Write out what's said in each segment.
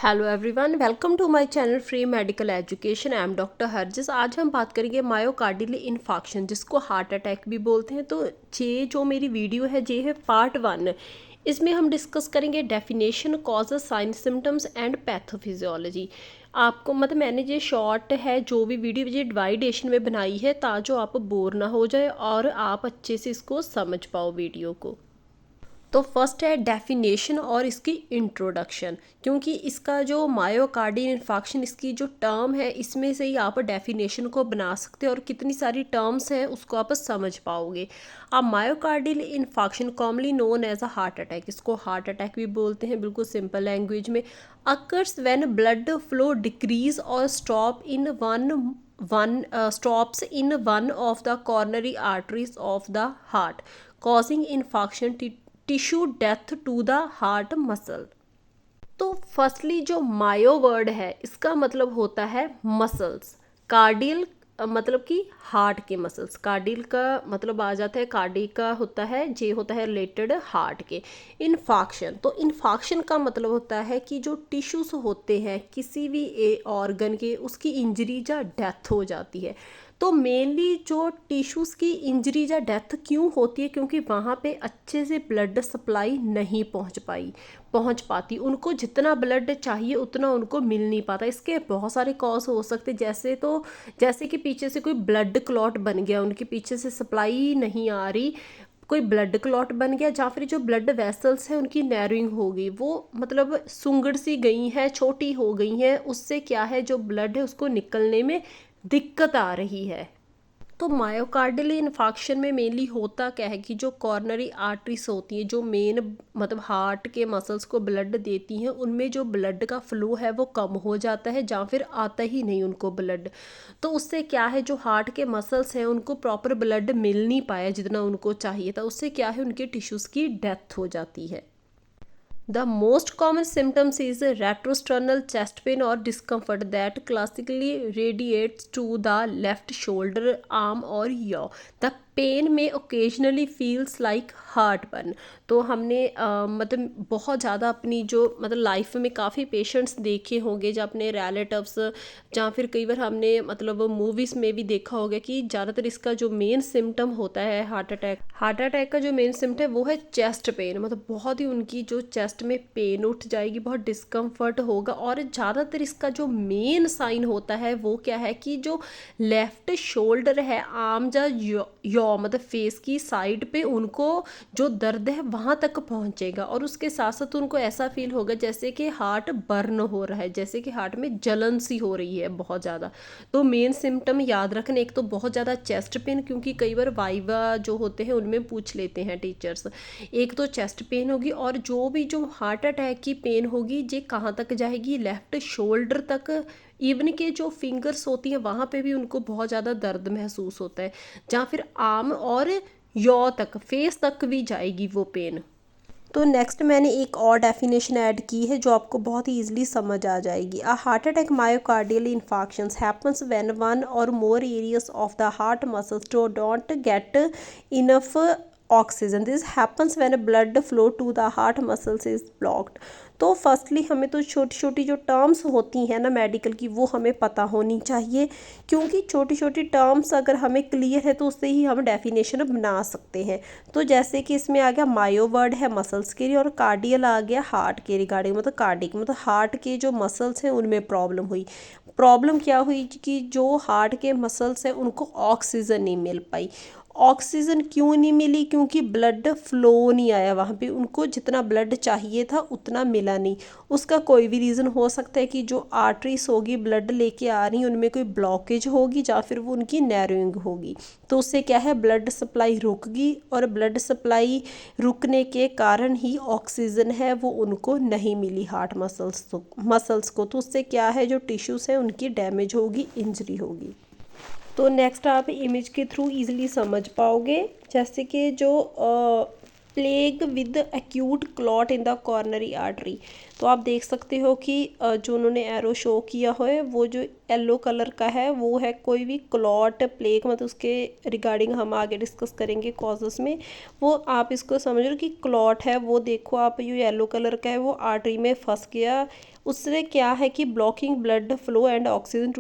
Hello everyone, welcome to my channel free medical education. I am doctor Harjis. आज हम बात करेंगे मायोकार्डियल इन्फाक्शन, जिसको हार्ट अटैक भी बोलते हैं। तो ये जो मेरी वीडियो है ये है पार्ट 1। इसमें हम डिस्कस करेंगे definition, causes, sign, symptoms and pathophysiology. आपको मैंने ये शॉर्ट है जो भी वीडियो ये डिवाइडेशन में बनाई है ताकि आप बोर ना हो जाए और आप अच्छे से इसको समझ पाओ वीडियो को। तो फर्स्ट है डेफिनेशन और इसकी इंट्रोडक्शन, क्योंकि इसका जो मायोकार्डियल इन्फाक्शन इसकी जो टर्म है इसमें से ही आप डेफिनेशन को बना सकते हैं और कितनी सारी टर्म्स हैं उसको आप समझ पाओगे। अब myocardial infarction commonly known as a heart attack, इसको हार्ट अटैक भी बोलते हैं बिल्कुल सिंपल लैंग्वेज में। Occurs when blood flow decrease और stop in stops in one of the coronary arteries of the heart, causing infarction, tissue death to the heart muscle। तो firstly जो मायो word है इसका मतलब होता है मसल्स। कार्डियल मतलब कि हार्ट के मसल्स। कार्डियल का मतलब आ जाता है, कार्डी का होता है, जे होता है रिलेटेड हार्ट के। इन्फाक्शन, तो इन्फाक्शन का मतलब होता है कि जो टिश्यूज होते हैं किसी भी ऑर्गन के, उसकी इंजरी या डेथ हो जाती है। तो मेनली जो टिश्यूज़ की इंजरी या डेथ क्यों होती है, क्योंकि वहाँ पे अच्छे से ब्लड सप्लाई नहीं पहुँच पाती। उनको जितना ब्लड चाहिए उतना उनको मिल नहीं पाता। इसके बहुत सारे कॉज हो सकते, जैसे कि पीछे से कोई ब्लड क्लॉट बन गया, उनके पीछे से सप्लाई नहीं आ रही, कोई ब्लड क्लॉट बन गया, या फिर जो ब्लड वेसल्स हैं उनकी नैरोइंग हो गई, वो मतलब सुंगड़ सी गई है, छोटी हो गई हैं, उससे क्या है जो ब्लड है उसको निकलने में दिक्कत आ रही है। तो मायोकार्डियल इन्फाक्शन में मेनली होता क्या है कि जो कॉर्नरी आर्टरीज होती है, जो मेन मतलब हार्ट के मसल्स को ब्लड देती हैं, उनमें जो ब्लड का फ्लो है वो कम हो जाता है या फिर आता ही नहीं उनको ब्लड। तो उससे क्या है जो हार्ट के मसल्स हैं उनको प्रॉपर ब्लड मिल नहीं पाया जितना उनको चाहिए था, उससे क्या है उनके टिश्यूज़ की डेथ हो जाती है। The most common symptoms is retrosternal chest pain or discomfort that classically radiates to the left shoulder, arm or yaw. The pain may occasionally feels like heartburn. तो हमने मतलब बहुत ज़्यादा अपनी जो मतलब लाइफ में काफ़ी पेशेंट्स देखे होंगे, जो अपने रिलेटिव्स, या फिर कई बार हमने मतलब मूवीज़ में भी देखा होगा कि ज़्यादातर इसका जो मेन सिम्टम होता है हार्ट अटैक का जो मेन सिम्टम है वो है चेस्ट पेन। मतलब बहुत ही उनकी जो चेस्ट में पेन उठ जाएगी, बहुत डिस्कम्फर्ट होगा। और ज़्यादातर इसका जो मेन साइन होता है वो क्या है कि जो लेफ्ट शोल्डर है, आर्म या यॉ मतलब फेस की साइड पे उनको जो दर्द है वहाँ तक पहुँचेगा, और उसके साथ साथ उनको ऐसा फील होगा जैसे कि हार्ट बर्न हो रहा है, जैसे कि हार्ट में जलन सी हो रही है बहुत ज़्यादा। तो मेन सिम्टम याद रखने, एक तो बहुत ज़्यादा चेस्ट पेन, क्योंकि कई बार वाइवा जो होते हैं उनमें पूछ लेते हैं टीचर्स। एक तो चेस्ट पेन होगी, और जो हार्ट अटैक की पेन होगी ये कहाँ तक जाएगी, लेफ्ट शोल्डर तक। इवन के जो फिंगर्स होती हैं वहाँ पे भी उनको बहुत ज़्यादा दर्द महसूस होता है, या फिर आर्म और यॉ तक, फेस तक भी जाएगी वो पेन। तो नेक्स्ट मैंने एक और डेफिनेशन ऐड की है जो आपको बहुत ही ईजिली समझ आ जाएगी। A heart attack myocardial infarctions happens when one और more areas of the heart muscles don't get enough oxygen. This happens when blood flow to the heart muscles is blocked. तो फर्स्टली हमें तो छोटी छोटी जो टर्म्स होती हैं ना मेडिकल की, वो हमें पता होनी चाहिए, क्योंकि छोटी छोटी टर्म्स अगर हमें क्लियर है तो उससे ही हम डेफिनेशन बना सकते हैं। तो जैसे कि इसमें आ गया मायो वर्ड है मसल्स के लिए, और कार्डियल आ गया हार्ट के रिगार्डिंग, मतलब कार्डिक मतलब हार्ट के जो मसल्स हैं उनमें प्रॉब्लम हुई। प्रॉब्लम क्या हुई कि जो हार्ट के मसल्स हैं उनको ऑक्सीजन नहीं मिल पाई। ऑक्सीजन क्यों नहीं मिली, क्योंकि ब्लड फ्लो नहीं आया वहाँ पे, उनको जितना ब्लड चाहिए था उतना मिला नहीं। उसका कोई भी रीज़न हो सकता है कि जो आर्टरीज होगी ब्लड लेके आ रही उनमें कोई ब्लॉकेज होगी, या फिर वो उनकी नैरोइंग होगी। तो उससे क्या है ब्लड सप्लाई रुक गई, और ब्लड सप्लाई रुकने के कारण ही ऑक्सीजन है वो उनको नहीं मिली हार्ट मसल्स को। तो उससे क्या है जो टिश्यूज़ हैं उनकी डैमेज होगी, इंजरी होगी। तो नेक्स्ट आप इमेज के थ्रू इजीली समझ पाओगे, जैसे कि जो plague with acute clot in the coronary artery. तो आप देख सकते हो कि जो उन्होंने एरो शो किया है वो जो येलो कलर का है वो है कोई भी क्लॉट प्लेग, मतलब उसके रिगार्डिंग हम आगे डिस्कस करेंगे कॉजेस में। वो आप इसको समझ लो कि क्लॉट है, वो देखो आप ये येलो कलर का है, वो आर्टरी में फंस गया। उससे क्या है कि blocking blood flow and oxygen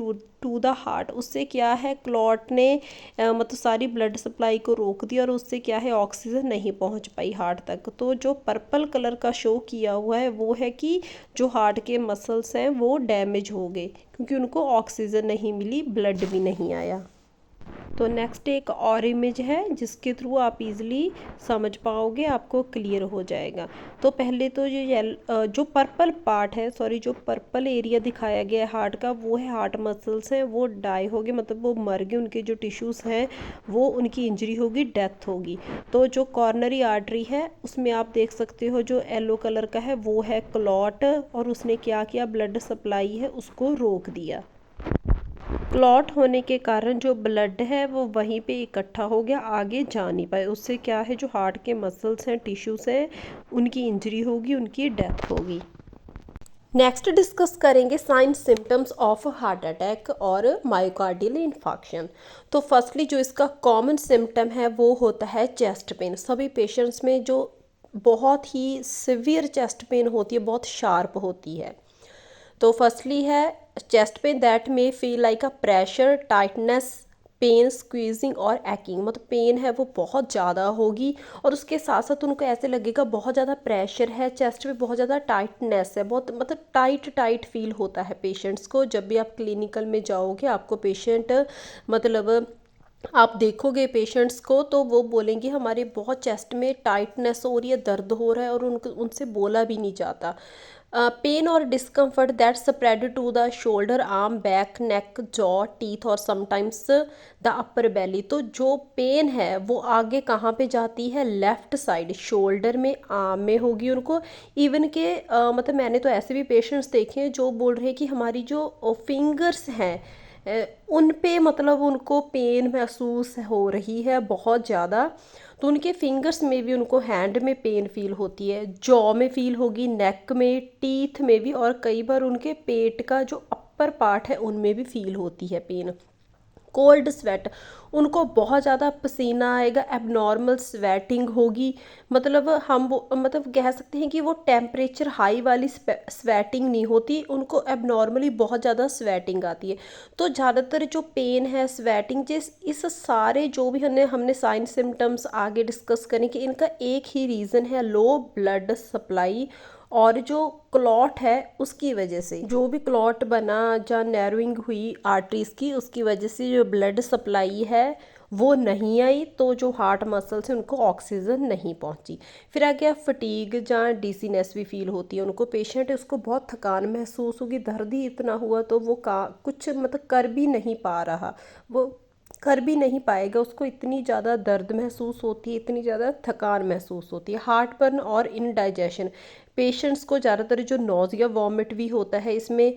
to the heart, उससे क्या है क्लॉट ने मतलब सारी ब्लड सप्लाई को रोक दिया और उससे क्या है ऑक्सीजन नहीं पहुंच पाई हार्ट तक। तो जो पर्पल कलर का शो किया हुआ है वो है कि जो हार्ट के मसल्स हैं वो डैमेज हो गए क्योंकि उनको ऑक्सीजन नहीं मिली, ब्लड भी नहीं आया। तो नेक्स्ट एक और इमेज है जिसके थ्रू आप इजीली समझ पाओगे, आपको क्लियर हो जाएगा। तो पहले तो जो पर्पल पार्ट है, सॉरी जो पर्पल एरिया दिखाया गया है हार्ट का, वो है हार्ट मसल्स हैं, वो डाई हो गए, मतलब वो मर गए, उनके जो टिश्यूज़ हैं वो उनकी इंजरी होगी, डेथ होगी। तो जो कॉर्नरी आर्टरी है उसमें आप देख सकते हो जो येलो कलर का है वो है क्लॉट, और उसने क्या किया, ब्लड सप्लाई है उसको रोक दिया। क्लॉट होने के कारण जो ब्लड है वो वहीं पे इकट्ठा हो गया, आगे जा नहीं पाए, उससे क्या है जो हार्ट के मसल्स हैं, टिश्यूज हैं, उनकी इंजरी होगी, उनकी डेथ होगी। नेक्स्ट डिस्कस करेंगे sign symptoms of heart attack और मायोकार्डियल इन्फार्क्शन। तो फर्स्टली जो इसका कॉमन सिम्टम है वो होता है चेस्ट पेन। सभी पेशेंट्स में जो बहुत ही सिवियर चेस्ट पेन होती है, बहुत शार्प होती है। तो फर्स्टली है chest pain that may feel like a pressure, tightness, pain, squeezing और एक्किंग, मतलब पेन है वो बहुत ज़्यादा होगी और उसके साथ साथ उनको ऐसे लगेगा बहुत ज़्यादा प्रेशर है चेस्ट में, बहुत ज़्यादा टाइटनेस है, बहुत मतलब टाइट टाइट फील होता है पेशेंट्स को। जब भी आप क्लिनिकल में जाओगे आपको पेशेंट मतलब आप देखोगे पेशेंट्स को तो वो बोलेंगे हमारे बहुत चेस्ट में टाइटनेस हो रही है, दर्द हो रहा है और उनको उनसे बोला भी नहीं जाता। पेन और discomfort that spread to the shoulder, arm, back, neck, jaw, teeth और समटाइम्स द अपर बेली। तो जो पेन है वो आगे कहाँ पे जाती है, लेफ्ट साइड शोल्डर में, आर्म में होगी उनको। इवन के मतलब मैंने तो ऐसे भी पेशेंट्स देखे हैं जो बोल रहे हैं कि हमारी जो फिंगर्स हैं उन पे मतलब उनको पेन महसूस हो रही है बहुत ज़्यादा। तो उनके फिंगर्स में भी उनको हैंड में पेन फील होती है, जॉ में फील होगी, नेक में, टीथ में भी, और कई बार उनके पेट का जो अपर पार्ट है उनमें भी फील होती है पेन। कोल्ड स्वेट, उनको बहुत ज़्यादा पसीना आएगा, एबनॉर्मल स्वेटिंग होगी, मतलब हम वो मतलब कह सकते हैं कि वो टेम्परेचर हाई वाली स्वेटिंग नहीं होती, उनको एबनॉर्मली बहुत ज़्यादा स्वेटिंग आती है। तो ज़्यादातर जो पेन है, स्वेटिंग, जिस इस सारे जो भी हमने साइन सिम्टम्स आगे डिस्कस करें कि इनका एक ही रीज़न है, लो ब्लड सप्लाई। और जो क्लॉट है उसकी वजह से, जो भी क्लॉट बना या नैरोइंग हुई आर्टरीज की, उसकी वजह से जो ब्लड सप्लाई है वो नहीं आई, तो जो हार्ट मसल्स हैं उनको ऑक्सीजन नहीं पहुंची। फिर आ गया फटीग, जहाँ डीसीनेस भी फील होती है उनको, पेशेंट है उसको बहुत थकान महसूस होगी, दर्द ही इतना हुआ तो वो कुछ मतलब कर भी नहीं पा रहा, वो कर भी नहीं पाएगा, उसको इतनी ज़्यादा दर्द महसूस होती है, इतनी ज़्यादा थकान महसूस होती है। हार्ट बर्न और इनडाइजेशन, पेशेंट्स को ज़्यादातर जो नोज़िया वॉमिट भी होता है इसमें,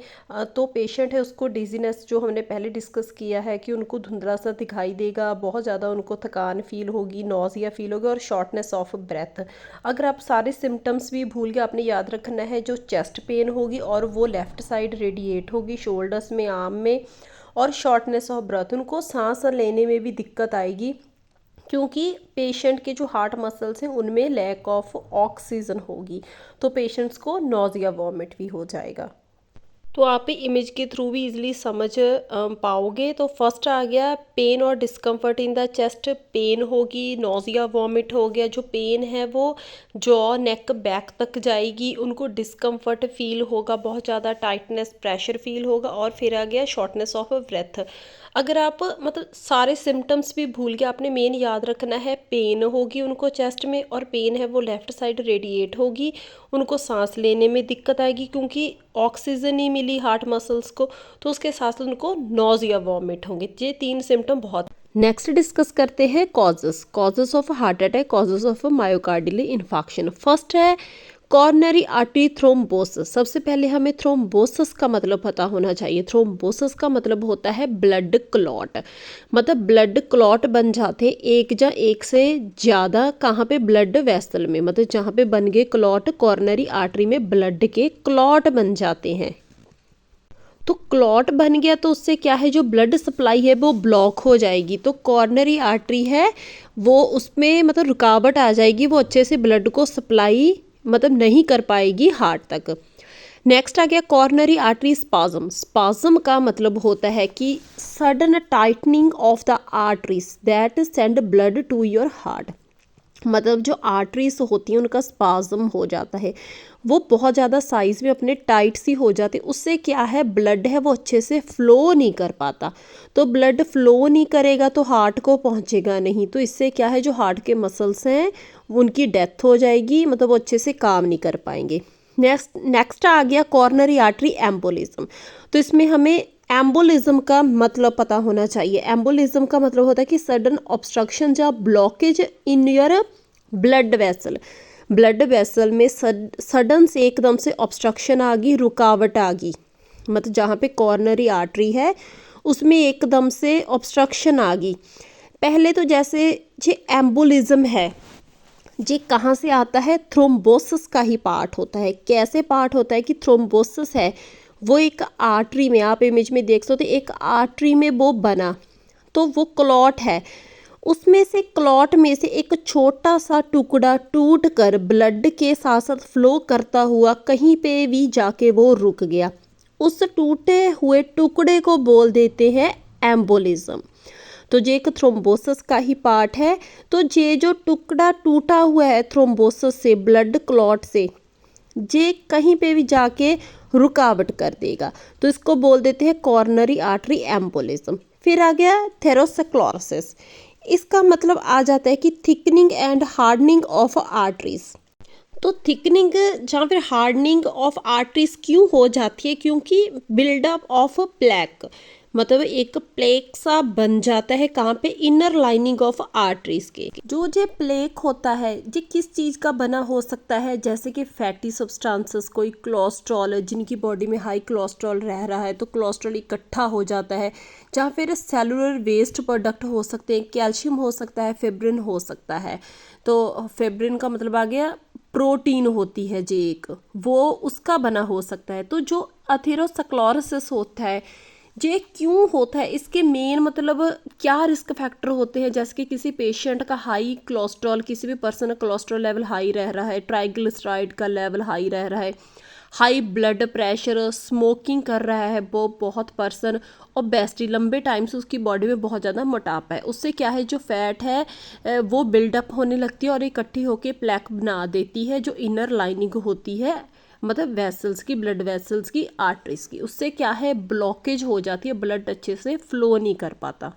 तो पेशेंट है उसको डिजीनेस, जो हमने पहले डिस्कस किया है कि उनको धुंधला सा दिखाई देगा, बहुत ज़्यादा उनको थकान फील होगी, नोज़िया फील होगी और शॉर्टनेस ऑफ ब्रेथ। अगर आप सारे सिम्टम्स भी भूल गए, आपने याद रखना है जो चेस्ट पेन होगी और वो लेफ़्ट साइड रेडिएट होगी, शोल्डर्स में, आर्म में, और शॉर्टनेस ऑफ ब्रेथ, उनको सांस लेने में भी दिक्कत आएगी क्योंकि पेशेंट के जो हार्ट मसल्स हैं उनमें लैक ऑफ ऑक्सीजन होगी, तो पेशेंट्स को नोज़िया वॉमिट भी हो जाएगा। तो आप इमेज के थ्रू भी इजीली समझ पाओगे। तो फर्स्ट आ गया पेन और discomfort in the chest, pain होगी, नोज़िया वॉमिट हो गया, जो पेन है वो जॉ, नेक, बैक तक जाएगी, उनको डिस्कम्फर्ट फील होगा, बहुत ज़्यादा टाइटनेस, प्रेशर फील होगा, और फिर आ गया शॉर्टनेस ऑफ ब्रेथ। अगर आप मतलब सारे सिम्टम्स भी भूल गए, आपने मेन याद रखना है पेन होगी उनको चेस्ट में, और पेन है वो लेफ़्ट साइड रेडिएट होगी, उनको सांस लेने में दिक्कत आएगी क्योंकि ऑक्सीजन नहीं मिली हार्ट मसल्स को, तो उसके साथ उनको नोज़िया वॉमिट होंगे। ये 3 सिम्टम बहुत। नेक्स्ट डिस्कस करते हैं causes of heart attack, causes of myocardial infarction. First है कॉर्नरी आर्टरी थ्रोम्बोसिस, सबसे पहले हमें थ्रोम्बोसिस का मतलब पता होना चाहिए। थ्रोम्बोसिस का मतलब होता है ब्लड क्लॉट, मतलब ब्लड क्लॉट बन जाते हैं एक या एक से ज़्यादा, कहाँ पे, ब्लड वेसल में, मतलब जहाँ पे बन गए क्लॉट, कॉर्नरी आर्टरी में ब्लड के क्लॉट बन जाते हैं। तो क्लॉट बन गया तो उससे क्या है, जो ब्लड सप्लाई है वो ब्लॉक हो जाएगी, तो कॉर्नरी आर्टरी है वो उसमें मतलब रुकावट आ जाएगी, वो अच्छे से ब्लड को सप्लाई मतलब नहीं कर पाएगी हार्ट तक। नेक्स्ट आ गया कॉर्नरी आर्टरी स्पाज्म। स्पाज्म का मतलब होता है कि sudden tightening of the arteries that send blood to your heart, मतलब जो आर्टरीज होती हैं उनका स्पाज्म हो जाता है, वो बहुत ज़्यादा साइज़ में अपने टाइट सी हो जाती है, उससे क्या है, ब्लड है वो अच्छे से फ्लो नहीं कर पाता, तो ब्लड फ्लो नहीं करेगा तो हार्ट को पहुंचेगा नहीं, तो इससे क्या है, जो हार्ट के मसल्स हैं उनकी डेथ हो जाएगी, मतलब वो अच्छे से काम नहीं कर पाएंगे। नेक्स्ट आ गया कॉर्नरी आर्टरी एम्बोलिज्म। तो इसमें हमें एम्बोलिज्म का मतलब पता होना चाहिए। एम्बोलिज्म का मतलब होता है कि सडन ऑब्स्ट्रक्शन या blockage in your blood vessel, blood vessel में सडन से एकदम से ऑब्स्ट्रक्शन आ गई, रुकावट आ गई, मतलब जहाँ पे कॉर्नरी आर्टरी है उसमें एकदम से ऑब्स्ट्रक्शन आ गई। पहले तो जैसे ये एम्बोलिज्म है, ये कहाँ से आता है, थ्रोम्बोसिस का ही पार्ट होता है। कैसे पार्ट होता है कि थ्रोम्बोसिस है वो एक आर्टरी में, आप इमेज में देख सकते हो, एक आर्टरी में वो बना, तो वो क्लॉट है, उसमें से क्लॉट में से एक छोटा सा टुकड़ा टूट कर ब्लड के साथ साथ फ्लो करता हुआ कहीं पे भी जाके वो रुक गया, उस टूटे हुए टुकड़े को बोल देते हैं एम्बोलिज्म। तो ये एक थ्रोम्बोसिस का ही पार्ट है। तो ये जो टुकड़ा टूटा हुआ है थ्रोम्बोसिस से, ब्लड क्लॉट से, ये कहीं पे भी जाके रुकावट कर देगा, तो इसको बोल देते हैं कॉर्नरी आर्टरी एम्बोलिज्म। फिर आ गया थेरोस्क्लेरोसिस। इसका मतलब आ जाता है कि thickening and hardening of arteries. तो थिकनिंग या फिर हार्डनिंग ऑफ आर्टरीज क्यों हो जाती है, क्योंकि बिल्डअप ऑफ प्लेक, मतलब एक प्लेक सा बन जाता है, कहाँ पे, इनर लाइनिंग ऑफ आर्टरीज के। जो ये प्लेक होता है ये किस चीज़ का बना हो सकता है, जैसे कि फैटी सब्सटेंसेस, कोई कोलेस्ट्रॉल, जिनकी बॉडी में हाई कोलेस्ट्रॉल रह रहा है तो कोलेस्ट्रॉल इकट्ठा हो जाता है, या फिर सेलुलर वेस्ट प्रोडक्ट हो सकते हैं, कैल्शियम हो सकता है, फेब्रिन हो सकता है। तो फेब्रिन का मतलब आ गया प्रोटीन होती है जे एक, वो उसका बना हो सकता है। तो जो अथेरोस्क्लेरोसिस होता है ये क्यों होता है, इसके मेन मतलब क्या रिस्क फैक्टर होते हैं, जैसे कि किसी पेशेंट का हाई कोलेस्ट्रॉल, किसी भी पर्सन का कोलेस्ट्रॉल लेवल हाई रह रहा है, ट्राइग्लिसराइड का लेवल हाई रह रहा है, हाई ब्लड प्रेशर, स्मोकिंग कर रहा है वो बहुत पर्सन, ओबेसिटी, लंबे टाइम से उसकी बॉडी में बहुत ज़्यादा मोटापा है, उससे क्या है, जो फैट है वो बिल्डअप होने लगती है और इकट्ठी होकर प्लेक बना देती है, जो इनर लाइनिंग होती है, मतलब वेसल्स की, ब्लड वेसल्स की, आर्टरीज की, उससे क्या है, ब्लॉकेज हो जाती है, ब्लड अच्छे से फ्लो नहीं कर पाता।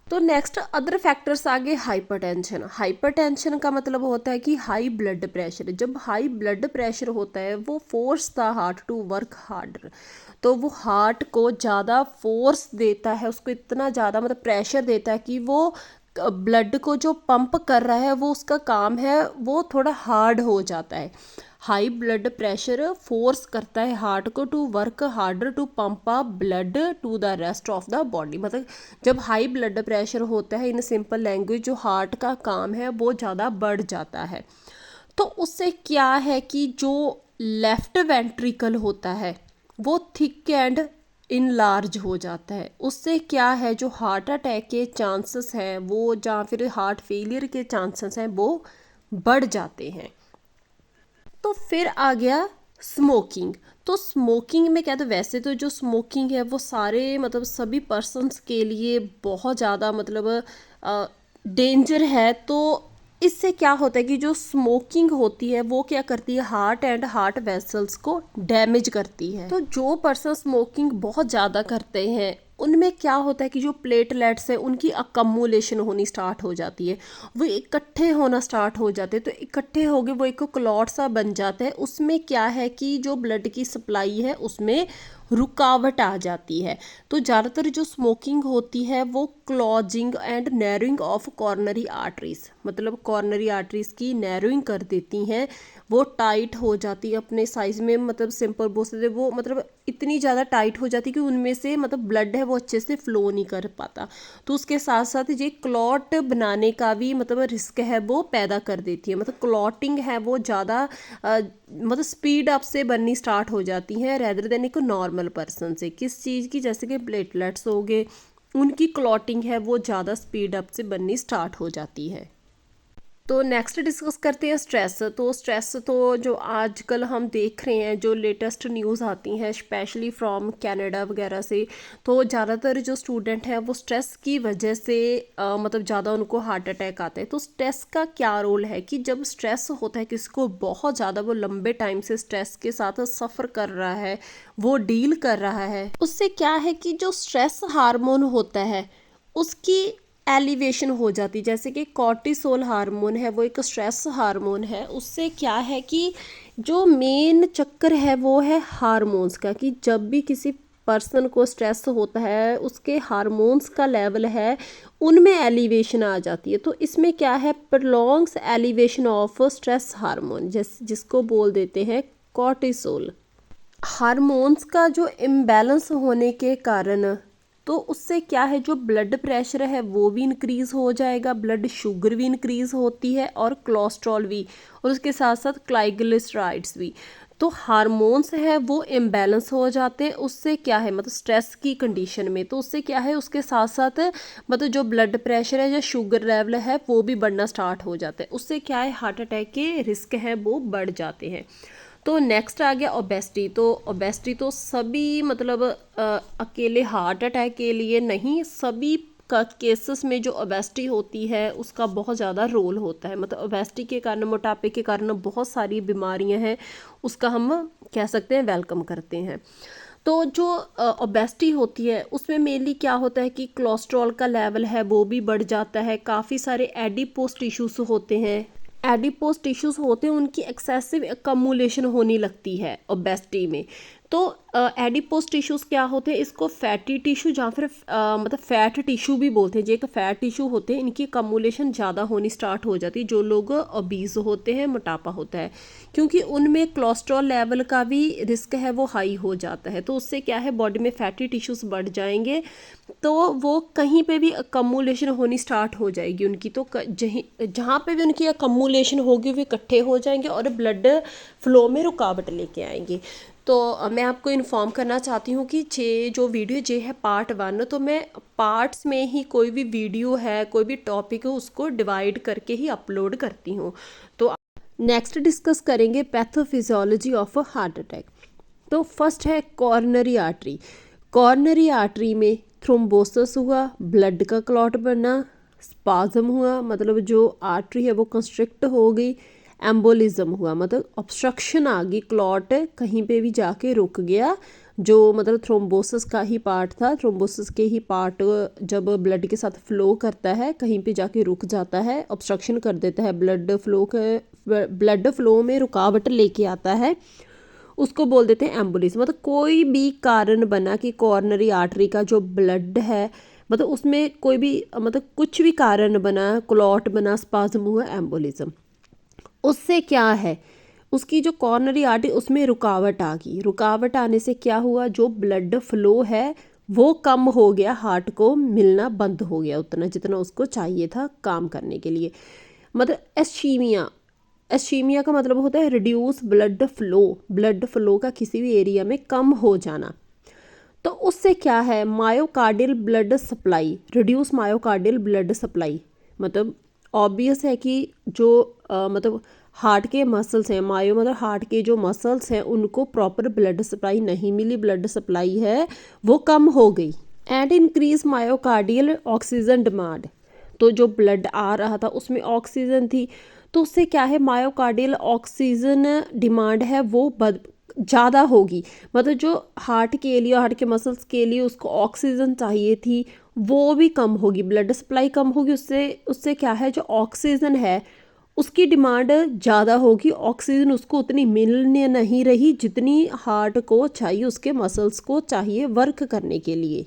तो नेक्स्ट अदर फैक्टर्स आगे हाइपरटेंशन। हाइपरटेंशन का मतलब होता है कि हाई ब्लड प्रेशर। जब हाई ब्लड प्रेशर होता है वो force the heart to work harder, तो वो हार्ट को ज़्यादा फोर्स देता है, उसको इतना ज़्यादा मतलब प्रेशर देता है कि वो ब्लड को जो पंप कर रहा है वो उसका काम है वो थोड़ा हार्ड हो जाता है। हाई ब्लड प्रेशर फोर्स करता है हार्ट को to work harder to pump up blood to the rest of the body, मतलब जब हाई ब्लड प्रेशर होता है, इन सिंपल लैंग्वेज, जो हार्ट का काम है वो ज़्यादा बढ़ जाता है। तो उससे क्या है कि जो लेफ्ट वेंट्रिकल होता है वो थिक एंड इन लार्ज हो जाता है, उससे क्या है, जो हार्ट अटैक के चांसेस हैं वो, या फिर हार्ट फेलियर के चांसेस हैं वो बढ़ जाते हैं। तो फिर आ गया स्मोकिंग। तो स्मोकिंग में क्या, तो वैसे तो जो स्मोकिंग है वो सारे मतलब सभी पर्सन्स के लिए बहुत ज़्यादा मतलब डेंजर है। तो इससे क्या होता है कि जो स्मोकिंग होती है वो क्या करती है, हार्ट एंड हार्ट वेसल्स को डैमेज करती है। तो जो पर्सन स्मोकिंग बहुत ज़्यादा करते हैं उनमें क्या होता है कि जो प्लेटलेट्स है उनकी अकम्युलेशन होनी स्टार्ट हो जाती है, वो इकट्ठे होना स्टार्ट हो जाते हैं, तो इकट्ठे हो गए वो एक क्लॉट सा बन जाता है। उसमें क्या है कि जो ब्लड की सप्लाई है उसमें रुकावट आ जाती है। तो ज़्यादातर जो स्मोकिंग होती है वो clogging and narrowing of coronary arteries, मतलब कॉर्नरी आर्टरीज की नैरोइंग कर देती हैं, वो टाइट हो जाती है अपने साइज़ में, मतलब सिंपल बोल सकते वो मतलब इतनी ज़्यादा टाइट हो जाती है कि उनमें से मतलब ब्लड है वो अच्छे से फ्लो नहीं कर पाता। तो उसके साथ साथ ये क्लॉट बनाने का भी मतलब रिस्क है वो पैदा कर देती है, मतलब क्लॉटिंग है वो ज़्यादा मतलब स्पीड अप से बननी स्टार्ट हो जाती है रेदर देन एक नॉर्मल पर्सन से। किस चीज़ की? जैसे कि प्लेटलेट्स हो गए, उनकी क्लॉटिंग है वो ज़्यादा स्पीड अप से बननी स्टार्ट हो जाती है। तो नेक्स्ट डिस्कस करते हैं स्ट्रेस। तो स्ट्रेस तो जो आजकल हम देख रहे हैं, जो लेटेस्ट न्यूज़ आती हैं स्पेशली फ्रॉम कनाडा वगैरह से, तो ज़्यादातर जो स्टूडेंट हैं वो स्ट्रेस की वजह से मतलब ज़्यादा उनको हार्ट अटैक आता है। तो स्ट्रेस का क्या रोल है कि जब स्ट्रेस होता है किसी को बहुत ज़्यादा, वो लंबे टाइम से स्ट्रेस के साथ सफ़र कर रहा है, वो डील कर रहा है, उससे क्या है कि जो स्ट्रेस हार्मोन होता है उसकी एलिवेशन हो जाती। जैसे कि कॉर्टिसोल हार्मोन है वो एक स्ट्रेस हार्मोन है। उससे क्या है कि जो मेन चक्कर है वो है हार्मोन्स का, कि जब भी किसी पर्सन को स्ट्रेस होता है उसके हार्मोन्स का लेवल है उनमें एलिवेशन आ जाती है। तो इसमें क्या है, prolongs elevation of stress hormone, जिसको बोल देते हैं कॉर्टिसोल। हार्मोन्स का जो इम्बैलेंस होने के कारण तो उससे क्या है, जो ब्लड प्रेशर है वो भी इंक्रीज़ हो जाएगा, ब्लड शुगर भी इंक्रीज़ होती है और कोलेस्ट्रॉल भी, और उसके साथ साथ ट्राइग्लिसराइड्स भी। तो हार्मोन्स है वो इम्बैलेंस हो जाते हैं। उससे क्या है, मतलब स्ट्रेस की कंडीशन में, तो उससे क्या है उसके साथ साथ मतलब जो ब्लड प्रेशर है या शुगर लेवल है वो भी बढ़ना स्टार्ट हो जाता है। उससे क्या है, हार्ट अटैक के रिस्क है वो बढ़ जाते हैं। तो नेक्स्ट आ गया ओबेसिटी। तो ओबेसिटी तो सभी मतलब अकेले हार्ट अटैक के लिए नहीं, सभी का केसेस में जो ओबेसिटी होती है उसका बहुत ज़्यादा रोल होता है। मतलब ओबेसिटी के कारण, मोटापे के कारण बहुत सारी बीमारियां हैं, उसका हम कह सकते हैं वेलकम करते हैं। तो जो ओबेसिटी होती है उसमें मेनली क्या होता है कि कोलेस्ट्रॉल का लेवल है वो भी बढ़ जाता है, काफ़ी सारे एडिपोज टिश्यूज होते हैं, एडिपोज टिश्यूज होते हैं उनकी एक्सेसिव अकमुलेशन होने लगती है ओबेसिटी में। तो एडिपोज टिश्यूज क्या होते हैं, इसको फैटी टिश्यू या फिर मतलब फैट टिश्यू भी बोलते हैं। जो एक फैट टिश्यू होते हैं इनकी कमुलेशन ज़्यादा होनी स्टार्ट हो जाती है जो लोग ओबीज होते हैं, मोटापा होता है, क्योंकि उनमें कोलेस्ट्रॉल लेवल का भी रिस्क है वो हाई हो जाता है। तो उससे क्या है, बॉडी में फैटी टिश्यूज बढ़ जाएंगे, तो वो कहीं पे भी अकमुलेशन होनी स्टार्ट हो जाएगी उनकी। तो जहाँ पे भी उनकी अकमुलेशन होगी वो इकट्ठे हो जाएंगे और ब्लड फ्लो में रुकावट लेके आएंगे। तो मैं आपको इन्फॉर्म करना चाहती हूँ कि जो वीडियो जे है पार्ट 1, तो मैं पार्ट्स में ही कोई भी वीडियो है, कोई भी टॉपिक है उसको डिवाइड करके ही अपलोड करती हूँ। तो नेक्स्ट डिस्कस करेंगे पैथोफिजियोलॉजी ऑफ हार्ट अटैक। तो फर्स्ट है कॉर्नरी आर्टरी। कॉर्नरी आर्टरी में थ्रोम्बोसिस हुआ, ब्लड का क्लॉट बनना, स्पाज्म हुआ मतलब जो आर्टरी है वो कंस्ट्रिक्ट हो गई, एम्बोलिज्म हुआ मतलब ऑब्स्ट्रक्शन आ गई, क्लॉट कहीं पे भी जाके रुक गया, जो मतलब थ्रोम्बोसिस का ही पार्ट था, थ्रोम्बोसिस के ही पार्ट जब ब्लड के साथ फ्लो करता है कहीं पे जाके रुक जाता है, ऑब्स्ट्रक्शन कर देता है, ब्लड फ्लो में रुकावट लेके आता है, उसको बोल देते हैं एम्बोलिज्म। मतलब कोई भी कारण बना कि कॉर्नरी आर्टरी का जो ब्लड है मतलब उसमें कोई भी मतलब कुछ भी कारण बना, क्लॉट बना, स्पाज्म हुआ, एम्बोलिज्म, उससे क्या है उसकी जो कॉर्नरी आर्टरी उसमें रुकावट आ गई। रुकावट आने से क्या हुआ, जो ब्लड फ्लो है वो कम हो गया, हार्ट को मिलना बंद हो गया उतना जितना उसको चाहिए था काम करने के लिए। मतलब एस्कीमिया, एस्कीमिया का मतलब होता है reduce blood flow, blood flow का किसी भी एरिया में कम हो जाना। तो उससे क्या है, myocardial blood supply, reduce myocardial blood supply, मतलब ऑब्वियस है कि जो मतलब हार्ट के मसल्स हैं, मायो मतलब हार्ट के जो मसल्स हैं उनको प्रॉपर ब्लड सप्लाई नहीं मिली, ब्लड सप्लाई है वो कम हो गई। And increase myocardial oxygen demand, तो जो ब्लड आ रहा था उसमें ऑक्सीजन थी, तो उससे क्या है मायोकार्डियल ऑक्सीजन डिमांड है वो ज़्यादा होगी। मतलब जो हार्ट के लिए, हार्ट के मसल्स के लिए उसको ऑक्सीजन चाहिए थी वो भी कम होगी, ब्लड सप्लाई कम होगी, उससे उससे क्या है जो ऑक्सीजन है उसकी डिमांड ज़्यादा होगी, ऑक्सीजन उसको उतनी मिलने नहीं रही जितनी हार्ट को चाहिए, उसके मसल्स को चाहिए वर्क करने के लिए।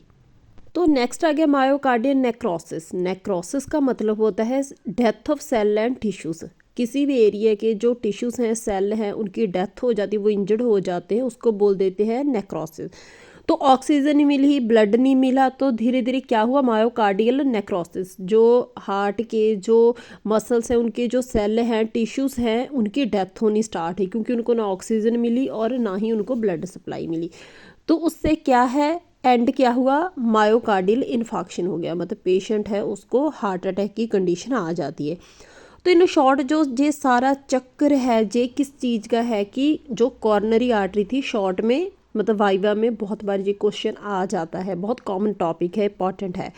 तो नेक्स्ट आ गया मायोकार्डियल नेक्रोसिस। नेक्रोसिस का मतलब होता है death of cell and tissues. किसी भी एरिया के जो टिश्यूज़ हैं, सेल हैं, उनकी डेथ हो जाती है, वो इंजर्ड हो जाते हैं, उसको बोल देते हैं नेक्रोसिस। तो ऑक्सीजन नहीं मिली, ब्लड नहीं मिला, तो धीरे धीरे क्या हुआ, मायोकार्डियल नेक्रोसिस। जो हार्ट के जो मसल्स हैं, उनके जो सेल हैं, टिश्यूज़ हैं, उनकी डेथ होनी स्टार्ट है, क्योंकि उनको ना ऑक्सीजन मिली और ना ही उनको ब्लड सप्लाई मिली। तो उससे क्या है, एंड क्या हुआ, मायोकार्डियल इन्फाक्शन हो गया, मतलब पेशेंट है उसको हार्ट अटैक की कंडीशन आ जाती है। तो इन शॉर्ट जो ये सारा चक्कर है ये किस चीज़ का है कि जो कॉर्नरी आर्टरी थी, शॉर्ट में मतलब वाइवा में बहुत बार ये क्वेश्चन आ जाता है, बहुत कॉमन टॉपिक है, इंपॉर्टेंट है।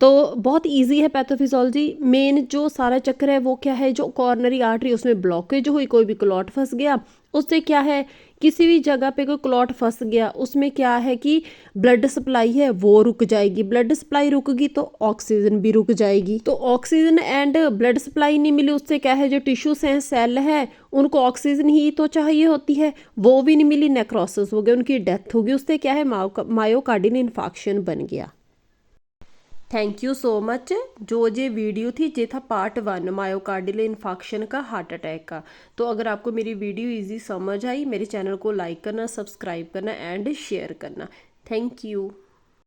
तो बहुत इजी है पैथोफिजियोलॉजी। मेन जो सारा चक्कर है वो क्या है, जो कॉर्नरी आर्टरी उसमें ब्लॉकेज हुई, कोई भी क्लॉट फंस गया, उससे क्या है, किसी भी जगह पे कोई क्लॉट फंस गया, उसमें क्या है कि ब्लड सप्लाई है वो रुक जाएगी, ब्लड सप्लाई रुकेगी तो ऑक्सीजन भी रुक जाएगी। तो ऑक्सीजन एंड ब्लड सप्लाई नहीं मिली, उससे क्या है, जो टिश्यूज हैं, सेल है, उनको ऑक्सीजन ही तो चाहिए होती है, वो भी नहीं मिली, नेक्रोसिस हो गया, उनकी डेथ होगी। उससे क्या है, मायोकार्डियल इन्फाक्शन बन गया। Thank you so much. जो ये वीडियो थी ये था पार्ट 1 मायोकार्डियल इन्फाक्शन का, हार्ट अटैक का। तो अगर आपको मेरी वीडियो इजी समझ आई, मेरे चैनल को लाइक करना, सब्सक्राइब करना एंड शेयर करना। Thank you.